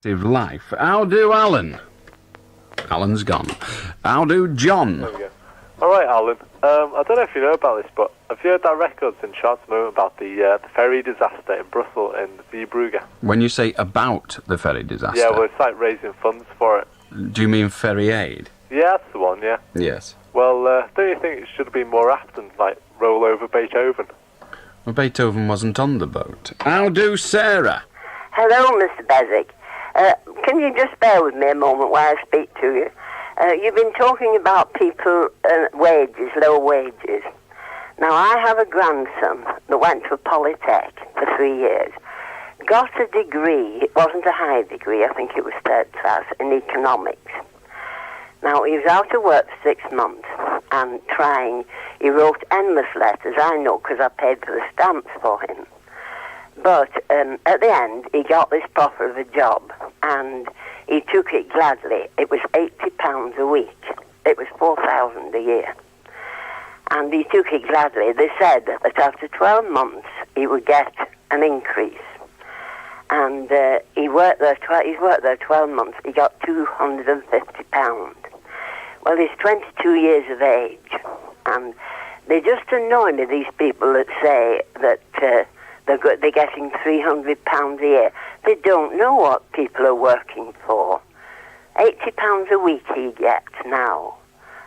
Life. How do Alan? Alan's gone. How do John? There we go. Alright, Alan. I don't know if you know about this, but have you heard that records in Charts moment about the ferry disaster in Brussels in Zeebrugge? When you say about the ferry disaster... Yeah, well, it's like raising funds for it. Do you mean ferry aid? Yeah, that's the one, yeah. Yes. Well, don't you think it should have been more apt than, like, roll over Beethoven? Well, Beethoven wasn't on the boat. How do Sarah? Hello, Mr. Beswick. Can you just bear with me a moment while I speak to you? You've been talking about people, wages, low wages. Now, I have a grandson that went to Polytech for 3 years, got a degree, it wasn't a high degree, I think it was third class, in economics. Now, he was out of work for 6 months and trying. He wrote endless letters, I know, because I paid for the stamps for him. But at the end, he got this proffer of a job, and he took it gladly. It was £80 a week. It was $4,000 a year. And he took it gladly. They said that after 12 months, he would get an increase. And he's worked there 12 months. He got £250. Well, he's 22 years of age. And they just annoy me, these people that say that... They're getting £300 a year. They don't know what people are working for. £80 a week he gets now.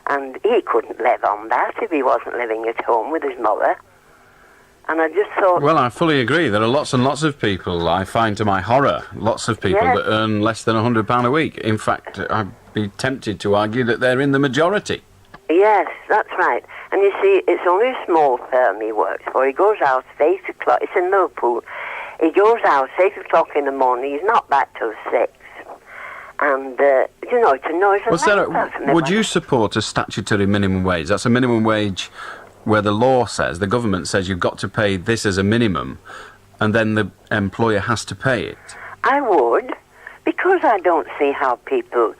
And he couldn't live on that if he wasn't living at home with his mother. And I just thought... Well, I fully agree. There are lots and lots of people, I find to my horror, lots of people that earn less than £100 a week. In fact, I'd be tempted to argue that they're in the majority. Yes, that's right. And you see, it's only a small firm he works for. He goes out at 8 o'clock. It's in Liverpool. He goes out at 8 o'clock in the morning. He's not back till 6. And, you know, it's a noise. Well, Sarah, would you support a statutory minimum wage? That's a minimum wage where the law says, the government says you've got to pay this as a minimum, and then the employer has to pay it. I would, because I don't see how people...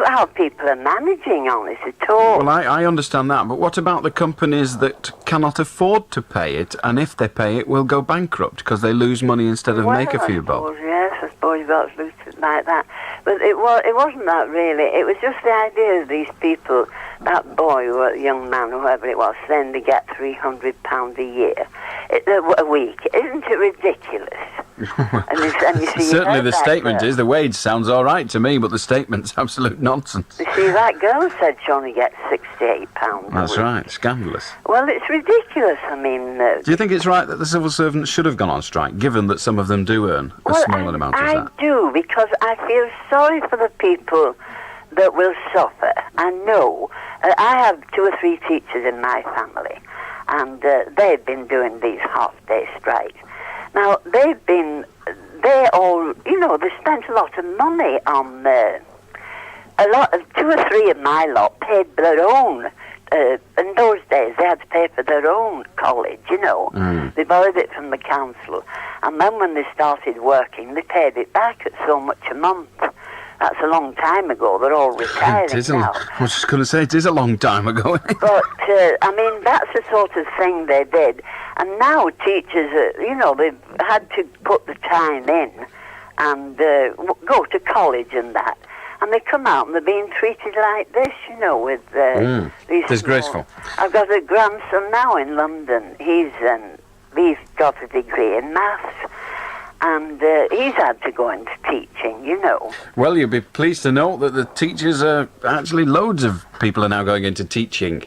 how people are managing on this at all. Well, I understand that, but what about the companies that cannot afford to pay it, and if they pay it, will go bankrupt because they lose money instead of make a few bob? Yes, I suppose you've got to lose it like that. But it wasn't that really. It was just the idea of these people, that boy or young man, whoever it was, saying they get £300 a year, a week. Isn't it ridiculous? and you see, certainly the statement is, the wage sounds all right to me, but the statement's absolute nonsense. You see, that girl said she only gets £68 That's a week. right, scandalous. Well, it's ridiculous, I mean... do you think it's right that the civil servants should have gone on strike, given that some of them do earn a smaller amount as that? I do, because I feel sorry for the people that will suffer. I know. I have 2 or 3 teachers in my family, and they've been doing these half-day strikes. Now, they all, you know, they spent a lot of money on, 2 or 3 of my lot paid their own. In those days, they had to pay for their own college, you know. They borrowed it from the council. And then when they started working, they paid it back at so much a month. That's a long time ago. They're all retiring now. I was just going to say, it is a long time ago. But, I mean, that's the sort of thing they did. And now teachers, you know, they've had to put the time in and go to college and that. And they come out and they're being treated like this, you know, with these... Disgraceful. I've got a grandson now in London. He's got a degree in maths. And he's had to go into teaching, you know. Well, you'll be pleased to know that the teachers are... Actually, loads of people are now going into teaching.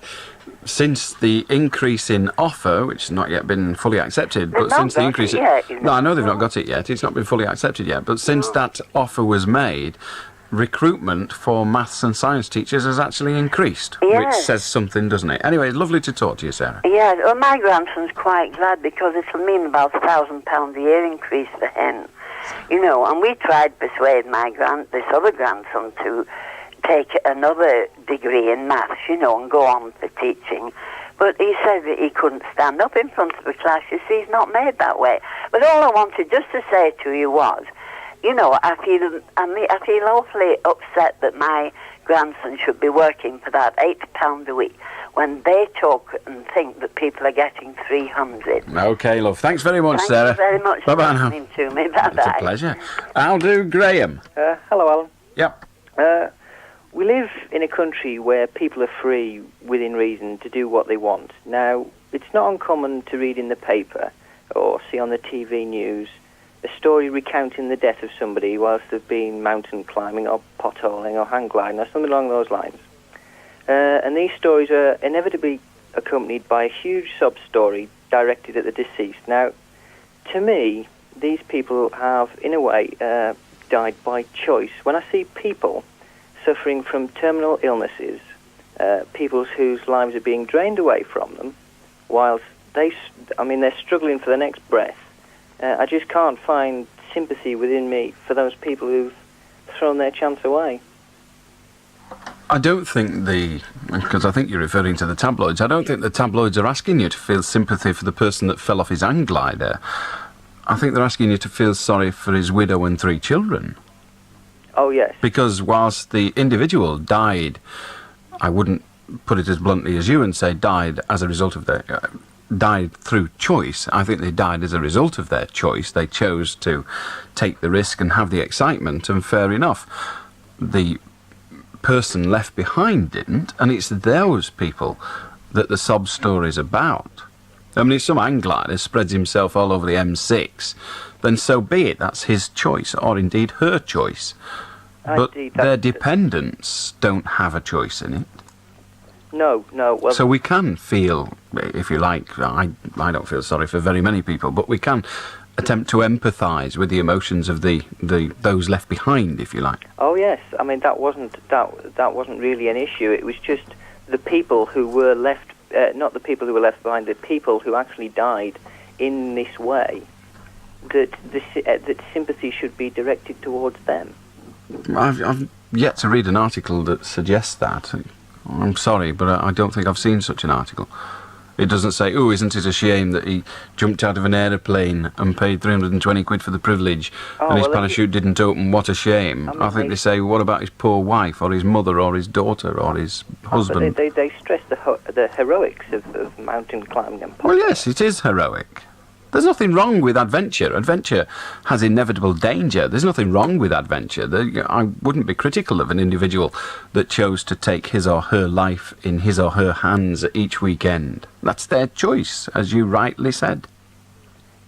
Since the increase in offer, which has not yet been fully accepted, but since the increase... No, I know they've not got it yet. It's not been fully accepted yet. But since that offer was made... recruitment for maths and science teachers has actually increased, which says something, doesn't it? Anyway, it's lovely to talk to you, Sarah. Yeah, well, my grandson's quite glad because it'll mean about £1,000 a year increase for him. You know, and we tried to persuade this other grandson to take another degree in maths, you know, and go on for teaching. But he said that he couldn't stand up in front of a class. You see, he's not made that way. But all I wanted just to say to you was, you know, I feel awfully upset that my grandson should be working for that £80 a week when they talk and think that people are getting 300. OK, love. Thanks very much, Thank Sarah. you very much for Bye-bye now. listening to me. Bye-bye. It's a pleasure. I'll do Graham. Hello, Alan. Yep. We live in a country where people are free, within reason, to do what they want. Now, it's not uncommon to read in the paper or see on the TV news a story recounting the death of somebody whilst they've been mountain climbing or potholing or hang gliding or something along those lines. And these stories are inevitably accompanied by a huge sub-story directed at the deceased. Now, to me, these people have, in a way, died by choice. When I see people suffering from terminal illnesses, people whose lives are being drained away from them, whilst they're struggling for the next breath, I just can't find sympathy within me for those people who've thrown their chance away. I don't think because I think you're referring to the tabloids, I don't think the tabloids are asking you to feel sympathy for the person that fell off his hang glider. I think they're asking you to feel sorry for his widow and 3 children. Oh, yes. Because whilst the individual died, I wouldn't put it as bluntly as you and say died as a result of died through choice. I think they died as a result of their choice. They chose to take the risk and have the excitement, and fair enough. The person left behind didn't, and it's those people that the sob story's about. I mean, if some hang glider spreads himself all over the M6, then so be it. That's his choice, or indeed her choice. But their dependents don't have a choice in it. No. Well, so we can feel, if you like, I don't feel sorry for very many people, but we can attempt to empathise with the emotions of those left behind, if you like. Oh yes, I mean that wasn't really an issue. It was just the people who were left, not the people who were left behind, the people who actually died in this way. That sympathy should be directed towards them. I've yet to read an article that suggests that. I'm sorry, but I don't think I've seen such an article. It doesn't say, oh, isn't it a shame that he jumped out of an aeroplane and paid 320 quid for the privilege and his parachute didn't open, what a shame. I think they say, what about his poor wife or his mother or his daughter or his husband? But they stress the heroics of mountain climbing and potholing. Well, yes, it is heroic. There's nothing wrong with adventure. Adventure has inevitable danger. There's nothing wrong with adventure. I wouldn't be critical of an individual that chose to take his or her life in his or her hands each weekend. That's their choice, as you rightly said.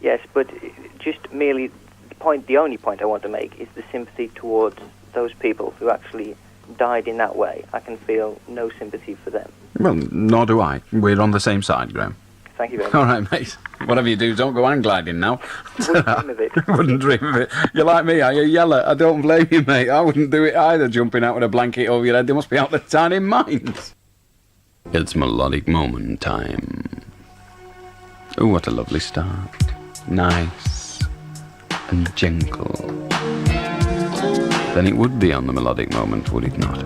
Yes, but just merely the only point I want to make is the sympathy towards those people who actually died in that way. I can feel no sympathy for them. Well, nor do I. We're on the same side, Graham. Thank you very much. All right, mate. Whatever you do, don't go hang gliding now. Wouldn't dream of it. Wouldn't dream of it. You're like me, are you? Yeller. I don't blame you, mate. I wouldn't do it either, jumping out with a blanket over your head. They must be out their tiny minds. It's melodic moment time. Oh, what a lovely start. Nice and gentle. Then it would be on the melodic moment, would it not?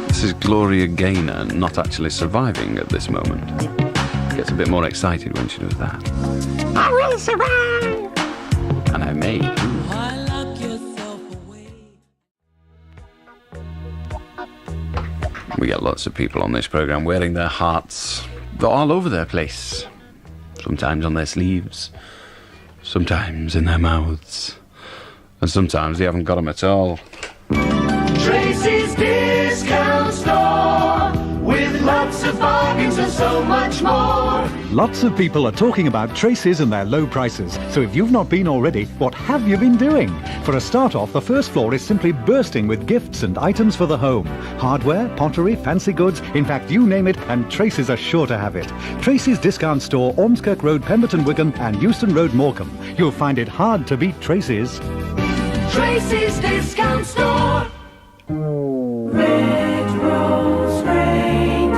This is Gloria Gaynor not actually surviving at this moment. Gets a bit more excited when she does that. I will survive! And I may too. We get lots of people on this programme wearing their hearts all over their place. Sometimes on their sleeves, sometimes in their mouths, and sometimes they haven't got them at all. Tracy's Discount Store, with lots of bargains and so much more. Lots of people are talking about Tracy's and their low prices. So if you've not been already, what have you been doing? For a start off, the first floor is simply bursting with gifts and items for the home. Hardware, pottery, fancy goods, in fact, you name it, and Tracy's are sure to have it. Tracy's Discount Store, Ormskirk Road, Pemberton, Wigan, and Euston Road, Morecambe. You'll find it hard to beat Tracy's. Tracy's Discount Store. Red Rose Radio.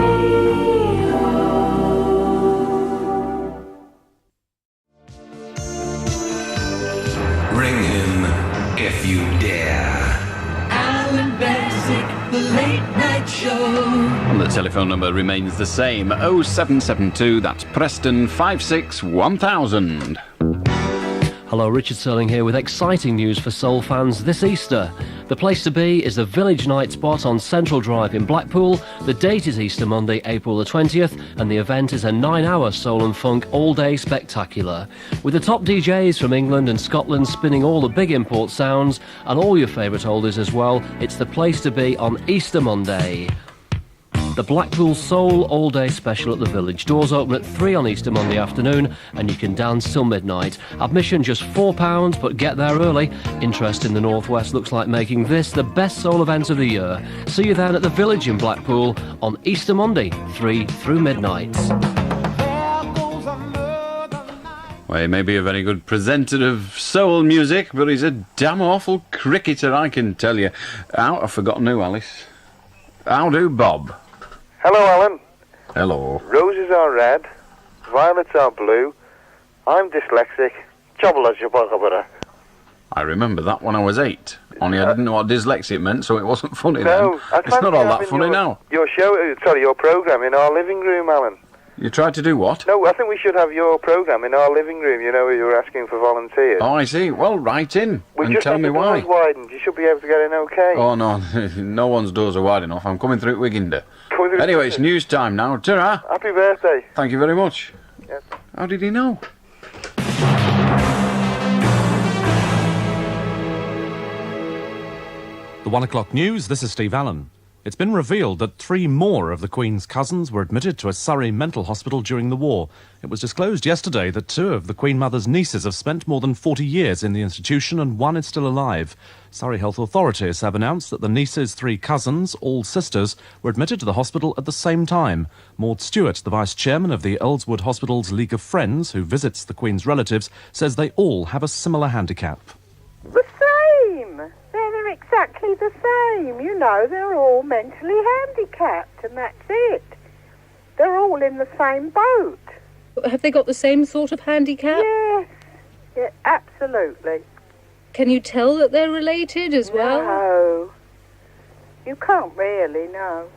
Ring him if you dare. Allan Beswick, the Late Night Show. And the telephone number remains the same, 0772, that's Preston 56 1000. Hello, Richard Serling here with exciting news for soul fans this Easter. The place to be is the Village Night Spot on Central Drive in Blackpool. The date is Easter Monday, April the 20th, and the event is a 9-hour soul and funk all-day spectacular. With the top DJs from England and Scotland spinning all the big import sounds and all your favourite oldies as well, it's the place to be on Easter Monday. The Blackpool Soul All-Day Special at the Village. Doors open at 3 on Easter Monday afternoon and you can dance till midnight. Admission just £4, but get there early. Interest in the North West looks like making this the best soul event of the year. See you then at the Village in Blackpool on Easter Monday, 3 through midnight. Well, he may be a very good presenter of soul music, but he's a damn awful cricketer, I can tell you. I've forgotten who, Alice. How do, Bob? Hello, Alan. Hello. Roses are red, violets are blue. I'm dyslexic. I remember that when I was 8. Only I didn't know what dyslexia meant, so it wasn't funny No, then. It's not all that funny now. Your programme in our living room, Alan. You tried to do what? No, I think we should have your programme in our living room. You know, where you were asking for volunteers. Oh, I see. Well, write in and tell me why. Doors widened. You should be able to get in okay. Oh, no. No one's doors are wide enough. I'm coming through Wiginder. Anyway, it's news time now. Ta-ra. Happy birthday. Thank you very much. Yes. How did he know? The 1 o'clock news, this is Steve Allen. It's been revealed that 3 more of the Queen's cousins were admitted to a Surrey mental hospital during the war. It was disclosed yesterday that 2 of the Queen Mother's nieces have spent more than 40 years in the institution and 1 is still alive. Surrey health authorities have announced that the nieces' 3 cousins, all sisters, were admitted to the hospital at the same time. Maud Stewart, the vice-chairman of the Earlswood Hospital's League of Friends, who visits the Queen's relatives, says they all have a similar handicap. The same. They're exactly the same. You know, they're all mentally handicapped, and that's it. They're all in the same boat. Have they got the same sort of handicap? Yes. Yeah, absolutely. Can you tell that they're related as well? No. You can't really, no.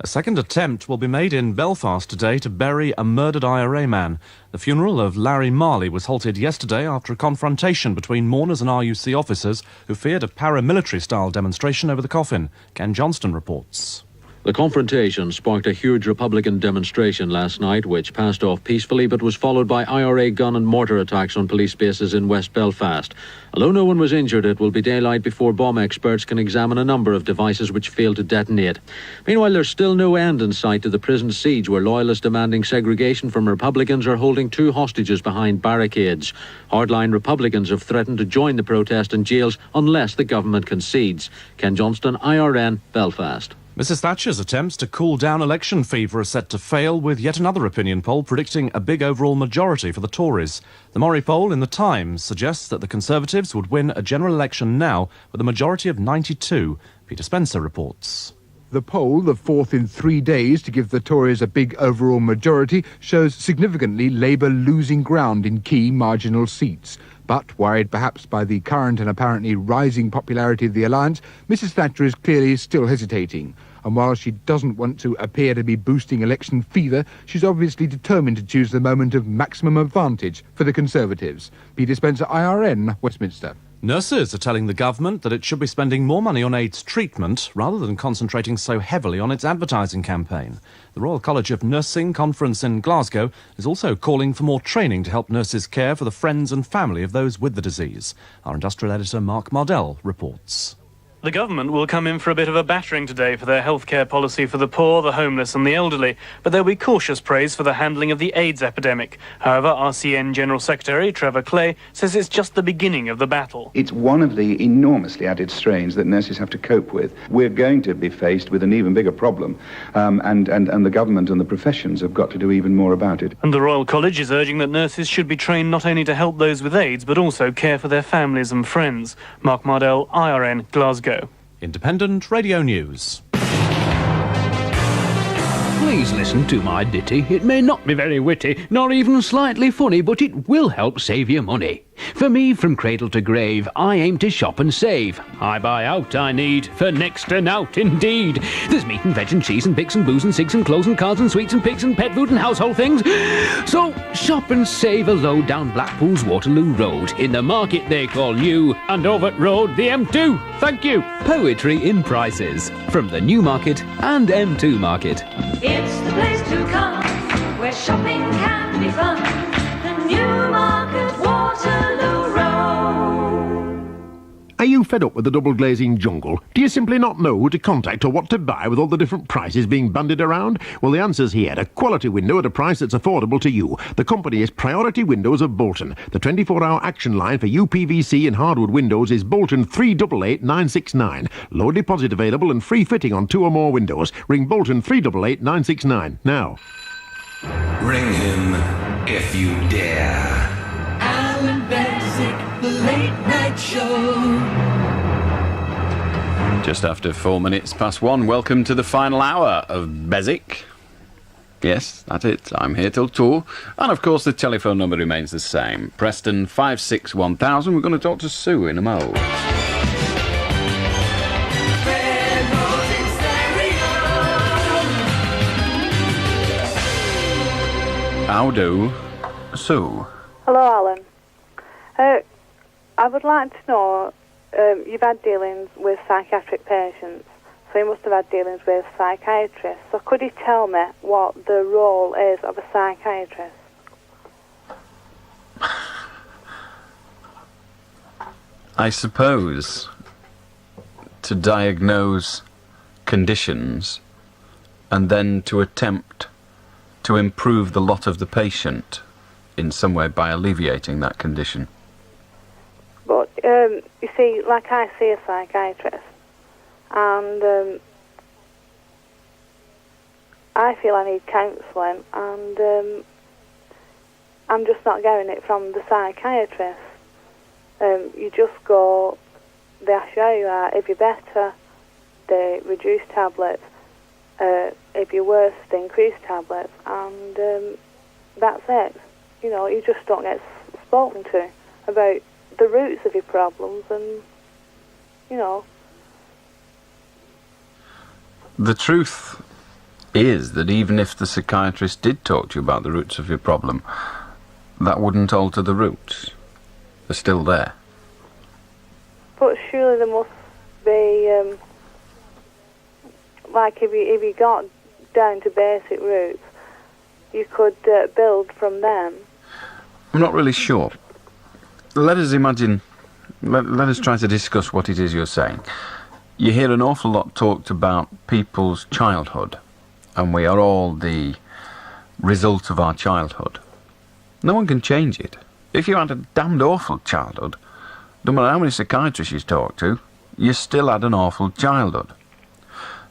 A second attempt will be made in Belfast today to bury a murdered IRA man. The funeral of Larry Marley was halted yesterday after a confrontation between mourners and RUC officers who feared a paramilitary-style demonstration over the coffin. Ken Johnston reports. The confrontation sparked a huge Republican demonstration last night, which passed off peacefully but was followed by IRA gun and mortar attacks on police bases in West Belfast. Although no one was injured, it will be daylight before bomb experts can examine a number of devices which failed to detonate. Meanwhile, there's still no end in sight to the prison siege, where loyalists demanding segregation from Republicans are holding 2 hostages behind barricades. Hardline Republicans have threatened to join the protest in jails unless the government concedes. Ken Johnston, IRN, Belfast. Mrs Thatcher's attempts to cool down election fever are set to fail, with yet another opinion poll predicting a big overall majority for the Tories. The Murray poll in The Times suggests that the Conservatives would win a general election now with a majority of 92. Peter Spencer reports. The poll, the 4th in 3 days to give the Tories a big overall majority, shows significantly Labour losing ground in key marginal seats. But, worried perhaps by the current and apparently rising popularity of the alliance, Mrs Thatcher is clearly still hesitating. And while she doesn't want to appear to be boosting election fever, she's obviously determined to choose the moment of maximum advantage for the Conservatives. Peter Spencer, IRN, Westminster. Nurses are telling the government that it should be spending more money on AIDS treatment rather than concentrating so heavily on its advertising campaign. The Royal College of Nursing conference in Glasgow is also calling for more training to help nurses care for the friends and family of those with the disease. Our industrial editor Mark Mardell reports. The government will come in for a bit of a battering today for their healthcare policy for the poor, the homeless and the elderly, but there'll be cautious praise for the handling of the AIDS epidemic. However, RCN General Secretary Trevor Clay says it's just the beginning of the battle. It's one of the enormously added strains that nurses have to cope with. We're going to be faced with an even bigger problem, and the government and the professions have got to do even more about it. And the Royal College is urging that nurses should be trained not only to help those with AIDS, but also care for their families and friends. Mark Mardell, IRN, Glasgow. Independent Radio News. Please listen to my ditty. It may not be very witty, nor even slightly funny, but it will help save you money. For me, from cradle to grave, I aim to shop and save. I buy out I need, for next to nought indeed. There's meat and veg and cheese and pigs and booze and cigs and clothes and cards and sweets and pigs and pet food and household things. So shop and save a load down Blackpool's Waterloo Road. In the market they call new, and Overt Road the M2. Thank you. Poetry in prices from the Newmarket and M2 Market. It's the place to come, where shopping can be fun. The Newmarket, Waterloo Road. Are you fed up with the double glazing jungle? Do you simply not know who to contact or what to buy with all the different prices being bandied around? Well, the answer's here. A quality window at a price that's affordable to you. The company is Priority Windows of Bolton. The 24-hour action line for UPVC and hardwood windows is Bolton 388969. Low deposit available and free fitting on 2 or more windows. Ring Bolton 388969 now. Ring him if you dare. Allan Beswick, the Late Night Show. Just after 4 minutes past 1, welcome to the final hour of Beswick. Yes, that's it. I'm here till 2. And of course the telephone number remains the same. Preston 561,000. We're going to talk to Sue in a mo. How do, Sue? Hello, Alan. I would like to know, you've had dealings with psychiatric patients, so you must have had dealings with psychiatrists. So could you tell me what the role is of a psychiatrist? I suppose to diagnose conditions and then to attempt to improve the lot of the patient in some way by alleviating that condition. But, you see, like I see a psychiatrist, and I feel I need counselling, and I'm just not getting it from the psychiatrist. You just go, they ask you how you are, if you're better, they reduce tablets, if you're worse, they increase tablets, and that's it. You know, you just don't get spoken to about the roots of your problems, and, you know. The truth is that even if the psychiatrist did talk to you about the roots of your problem, that wouldn't alter the roots. They're still there. But surely there must be, like if you got down to basic roots, you could build from them. I'm not really sure. Let us imagine, let us try to discuss what it is you're saying. You hear an awful lot talked about people's childhood, and we are all the result of our childhood. No one can change it. If you had a damned awful childhood, no matter how many psychiatrists you talk to, you still had an awful childhood.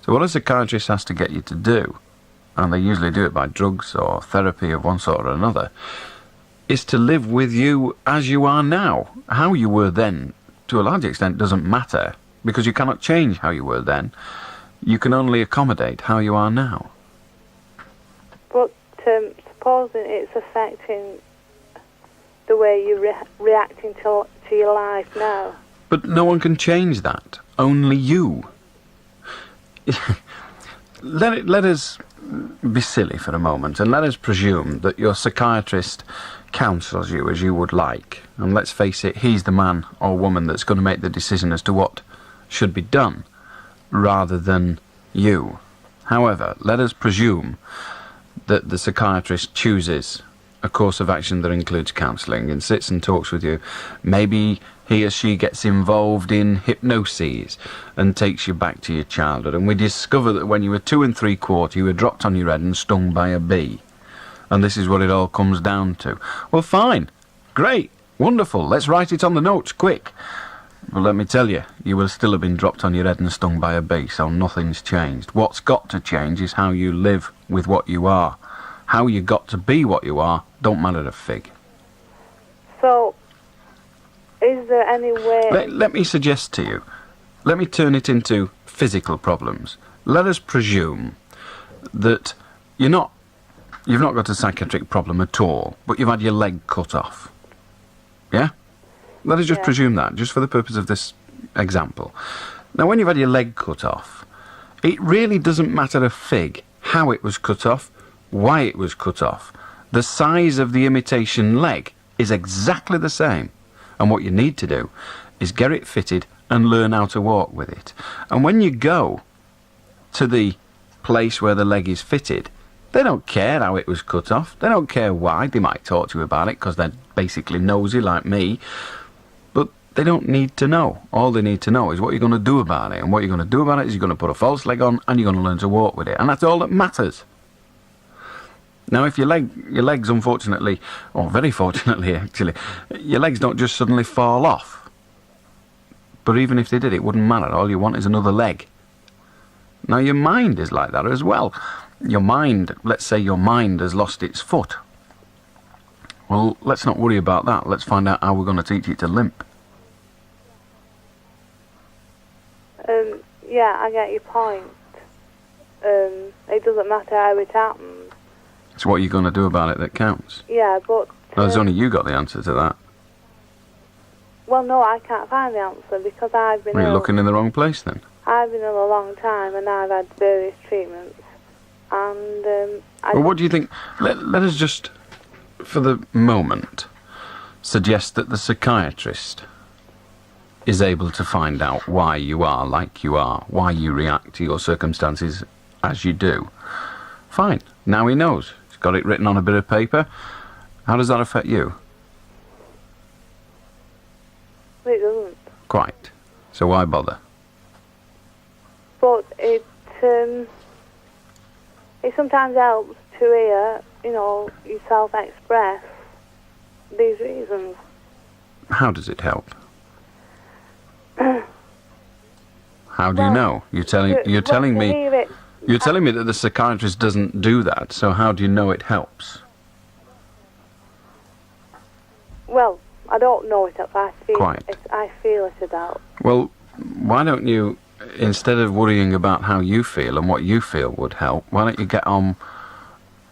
So what a psychiatrist has to get you to do, and they usually do it by drugs or therapy of one sort or another, is to live with you as you are now. How you were then, to a large extent, doesn't matter, because you cannot change how you were then. You can only accommodate how you are now. But supposing it's affecting the way you're reacting to your life now. But no one can change that. Only you. Let us be silly for a moment, and let us presume that your psychiatrist counsels you as you would like. And let's face it, he's the man or woman that's going to make the decision as to what should be done, rather than you. However, let us presume that the psychiatrist chooses a course of action that includes counselling and sits and talks with you. Maybe he or she gets involved in hypnosis and takes you back to your childhood, and we discover that when you were 2 3/4 you were dropped on your head and stung by a bee, and this is what it all comes down to. Well, fine, great, wonderful, let's write it on the notes quick. But let me tell you, you will still have been dropped on your head and stung by a bee, so nothing's changed. What's got to change is how you live with what you are. How you got to be what you are don't matter a fig. So, is there any way... Let me suggest to you, let me turn it into physical problems. Let us presume that you've not got a psychiatric problem at all, but you've had your leg cut off. Yeah? let us just presume that, just for the purpose of this example. Now, when you've had your leg cut off, it really doesn't matter a fig how it was cut off, why it was cut off. The size of the imitation leg is exactly the same. And what you need to do is get it fitted and learn how to walk with it. And when you go to the place where the leg is fitted, they don't care how it was cut off. They don't care why. They might talk to you about it because they're basically nosy like me. But they don't need to know. All they need to know is what you're going to do about it. And what you're going to do about it is you're going to put a false leg on and you're going to learn to walk with it. And that's all that matters. Now, if your legs, unfortunately, or very fortunately actually, your legs don't just suddenly fall off. But even if they did, it wouldn't matter. All you want is another leg. Now, your mind is like that as well. Your mind, let's say your mind has lost its foot. Well, let's not worry about that. Let's find out how we're going to teach it to limp. Yeah, I get your point. It doesn't matter how it happens. It's what you're going to do about it that counts. Yeah, but... Well, there's only you got the answer to that. Well, no, I can't find the answer because I've been Well, you're ill. looking in the wrong place then. I've been ill a long time and I've had various treatments. And Well, what do you think? Let us just, for the moment, suggest that the psychiatrist is able to find out why you are like you are, why you react to your circumstances as you do. Fine. Now he knows. He's got it written on a bit of paper. How does that affect you? it doesn't. Quite. So why bother? But it sometimes helps to hear, yourself express these reasons. How does it help? How do you know? You're telling me that the psychiatrist doesn't do that. So how do you know it helps? Well, I don't know it. I feel Quite. I feel it about. Well, why don't you, instead of worrying about how you feel and what you feel would help, why don't you get on,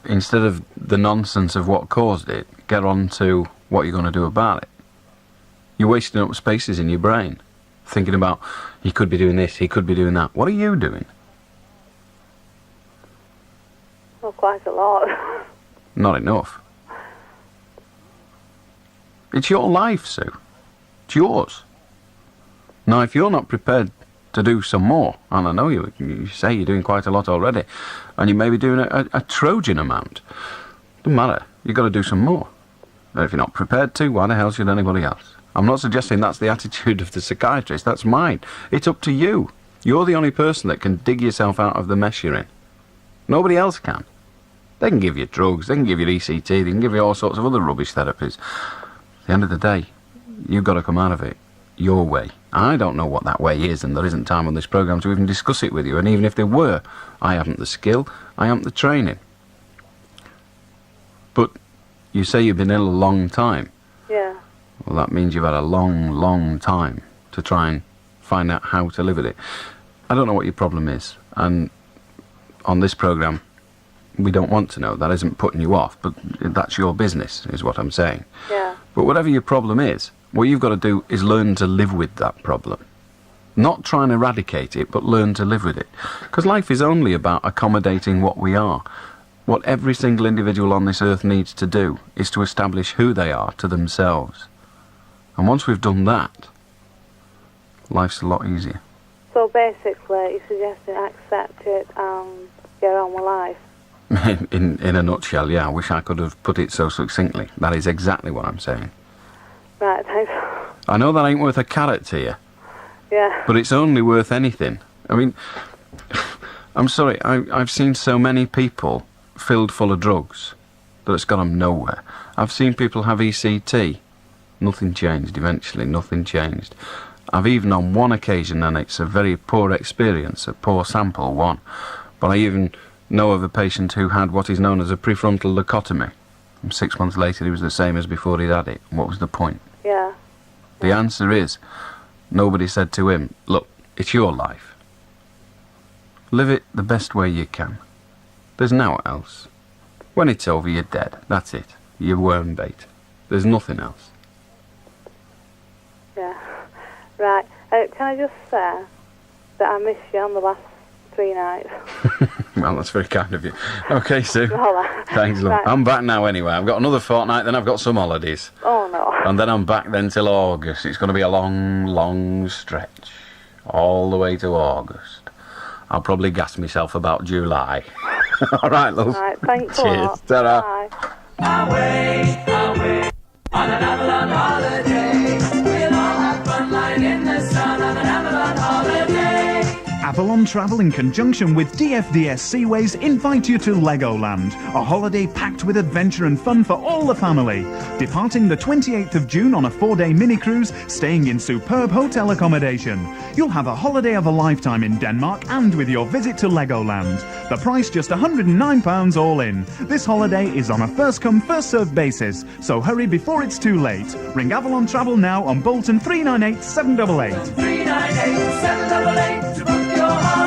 instead of the nonsense of what caused it, get on to what you're going to do about it. You're wasting up spaces in your brain, thinking about, he could be doing this, he could be doing that. What are you doing? Well, quite a lot. Not enough. It's your life, Sue. It's yours. Now, if you're not prepared to do some more, and I know you say you're doing quite a lot already, and you may be doing a Trojan amount, doesn't matter. You've got to do some more. And if you're not prepared to, why the hell should anybody else? I'm not suggesting that's the attitude of the psychiatrist. That's mine. It's up to you. You're the only person that can dig yourself out of the mess you're in. Nobody else can. They can give you drugs, they can give you ECT, they can give you all sorts of other rubbish therapies. At the end of the day, you've got to come out of it your way. I don't know what that way is, and there isn't time on this programme to even discuss it with you. And even if there were, I haven't the skill, I haven't the training. But you say you've been ill a long time. Yeah. Well, that means you've had a long, long time to try and find out how to live with it. I don't know what your problem is, and on this programme, we don't want to know. That isn't putting you off, but that's your business, is what I'm saying. Yeah. But whatever your problem is, what you've got to do is learn to live with that problem. Not try and eradicate it, but learn to live with it. Because life is only about accommodating what we are. What every single individual on this earth needs to do is to establish who they are to themselves. And once we've done that, life's a lot easier. So basically, you're suggesting accept it and get on with life. In a nutshell, yeah. I wish I could have put it so succinctly. That is exactly what I'm saying. Right, thanks. I know that ain't worth a carrot to you. Yeah. But it's only worth anything. I mean, I'm sorry, I've seen so many people filled full of drugs that it's got them nowhere. I've seen people have ECT. Nothing changed eventually, nothing changed. I've even on one occasion, and it's a very poor experience, a poor sample one, but I even know of a patient who had what is known as a prefrontal lobotomy. And 6 months later he was the same as before he'd had it. What was the point? Yeah. The answer is, nobody said to him, look, it's your life. Live it the best way you can. There's no else. When it's over, you're dead. That's it. You're worm bait. There's nothing else. Yeah. Right. Can I just say that I missed you on the last 3 nights? Well, that's very kind of you. Okay, Sue. All right. Thanks, love. Right. I'm back now anyway. I've got another fortnight, then I've got some holidays. Oh, no. And then I'm back then till August. It's going to be a long, long stretch. All the way to August. I'll probably gas myself about July. All right, love. All right, thanks a Cheers. lot. Ta-ra. Bye. Away on an Avalon holiday. We'll all have fun lying in the sun on an Avalon holiday. Avalon Travel, in conjunction with DFDS Seaways, invite you to Legoland, a holiday packed with adventure and fun for all the family. Departing the 28th of June on a 4-day mini-cruise, staying in superb hotel accommodation. You'll have a holiday of a lifetime in Denmark and with your visit to Legoland. The price just £109 all in. This holiday is on a first-come, first-served basis, so hurry before it's too late. Ring Avalon Travel now on Bolton 398 788. 398 788 to book your holiday.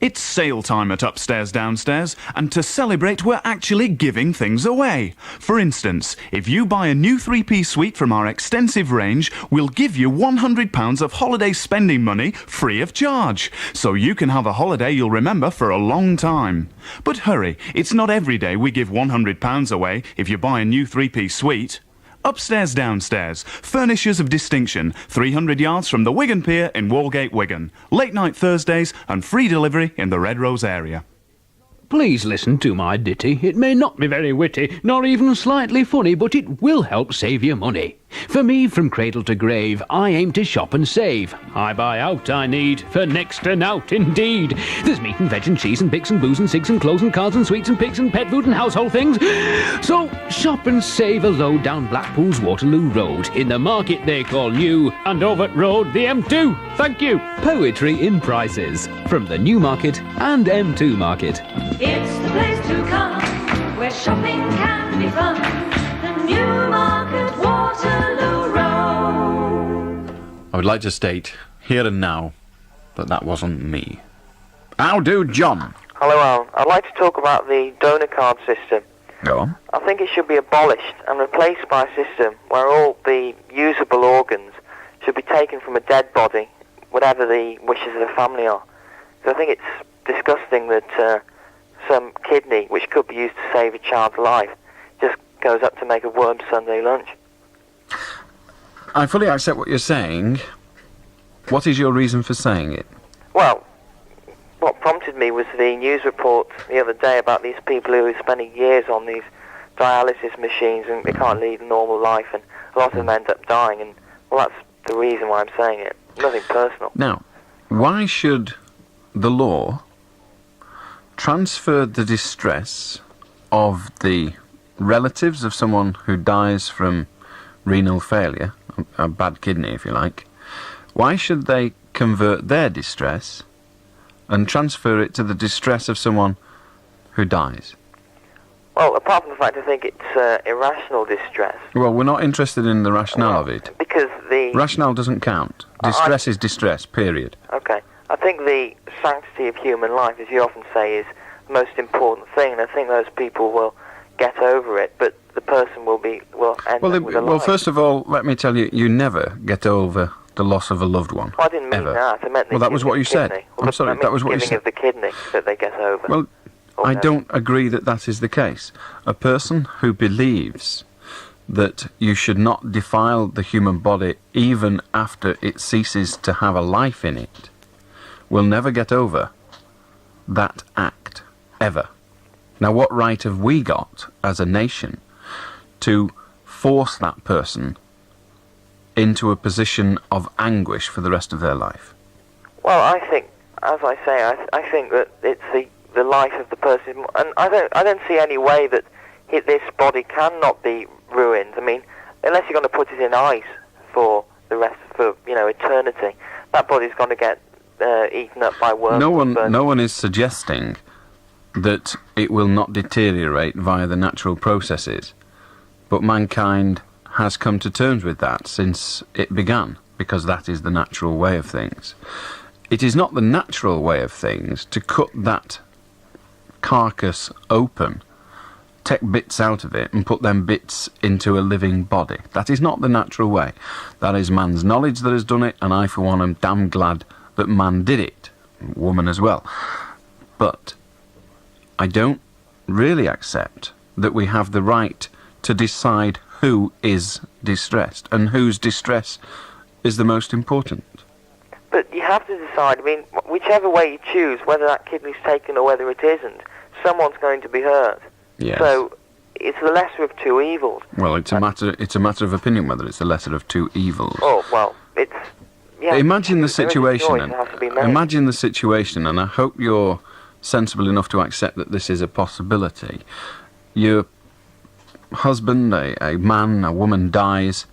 It's sale time at Upstairs Downstairs, and to celebrate we're actually giving things away. For instance, if you buy a new 3-piece suite from our extensive range, we'll give you £100 of holiday spending money free of charge, so you can have a holiday you'll remember for a long time. But hurry, it's not every day we give £100 away if you buy a new 3-piece suite. Upstairs Downstairs, furnishers of distinction, 300 yards from the Wigan Pier in Walgate, Wigan. Late night Thursdays and free delivery in the Red Rose area. Please listen to my ditty. It may not be very witty, nor even slightly funny, but it will help save you money. For me, from cradle to grave, I aim to shop and save. I buy out I need, for next to nought indeed. There's meat and veg and cheese and bits and booze and cigs and clothes and cards and sweets and pigs and pet food and household things. So shop and save a load down Blackpool's Waterloo Road. In the market they call new, and Overt Road the M2. Thank you. Poetry in prices from the Newmarket and M2 Market. It's the place to come where shopping can be fun. The Newmarket Waterloo Road. I would like to state, here and now, that wasn't me. How do, John? Hello, Alan. I'd like to talk about the donor card system. Go on. I think it should be abolished and replaced by a system where all the usable organs should be taken from a dead body, whatever the wishes of the family are. So I think it's disgusting that some kidney, which could be used to save a child's life, just goes up to make a worm Sunday lunch. I fully accept what you're saying. What is your reason for saying it? Well, what prompted me was the news report the other day about these people who are spending years on these dialysis machines and they can't lead a normal life, and a lot of them end up dying, and, well, that's the reason why I'm saying it. Nothing personal. Now, why should the law transfer the distress of the relatives of someone who dies from renal failure, a bad kidney if you like, why should they convert their distress and transfer it to the distress of someone who dies? Well, apart from the fact I think it's irrational distress. Well, we're not interested in the rationale of it. Because the... Rationale doesn't count. Distress is distress, period. Okay. I think the sanctity of human life, as you often say, is the most important thing, and I think those people will get over it, but the person will end up with a life. First of all, let me tell you, you never get over the loss of a loved one. Well, I didn't mean ever. that. I meant the that was what you said. Well, I'm sorry, that was what you giving said. of the kidney that they get over. Well, I don't agree that that is the case. A person who believes that you should not defile the human body even after it ceases to have a life in it will never get over that act, ever. Now, what right have we got as a nation to force that person into a position of anguish for the rest of their life? Well, I think, as I say, I think that it's the life of the person, and I don't see any way that this body cannot be ruined. I mean, unless you're going to put it in ice for the rest, for eternity, that body's going to get eaten up by worms. No one is suggesting that it will not deteriorate via the natural processes, but mankind has come to terms with that since it began, because that is the natural way of things. It is not the natural way of things to cut that carcass open, take bits out of it and put them bits into a living body. That is not the natural way. That is man's knowledge that has done it, and I, for one, am damn glad that man did it. Woman as well. But I don't really accept that we have the right to decide who is distressed and whose distress is the most important. But you have to decide, I mean, whichever way you choose, whether that kidney's taken or whether it isn't, someone's going to be hurt. Yes. So it's the lesser of two evils. Well, it's a matter of opinion whether it's the lesser of two evils. Oh, well, it's... Yeah, imagine the situation. Imagine the situation, and I hope you're sensible enough to accept that this is a possibility. Your husband, a man, a woman dies,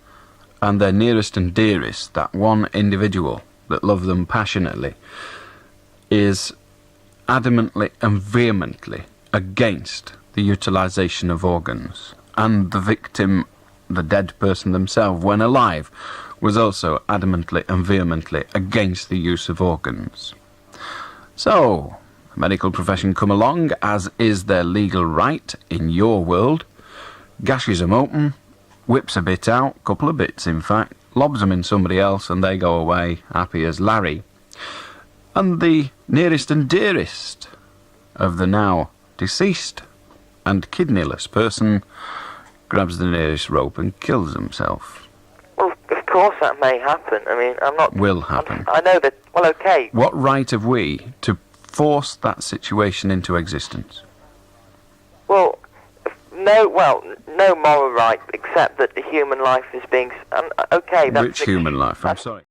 and their nearest and dearest, that one individual that loved them passionately, is adamantly and vehemently against the utilisation of organs, and the victim, the dead person themselves, when alive, was also adamantly and vehemently against the use of organs. So, the medical profession come along, as is their legal right in your world, gashes them open, whips a bit out, couple of bits in fact, lobs them in somebody else, and they go away happy as Larry. And the nearest and dearest of the now deceased and kidneyless person grabs the nearest rope and kills himself. Well, of course that may happen. I mean, I'm not... Will happen. I know that... Well, okay. What right have we to force that situation into existence? Well, no moral right, except that the human life is being... okay, that's... Which human life? I'm sorry.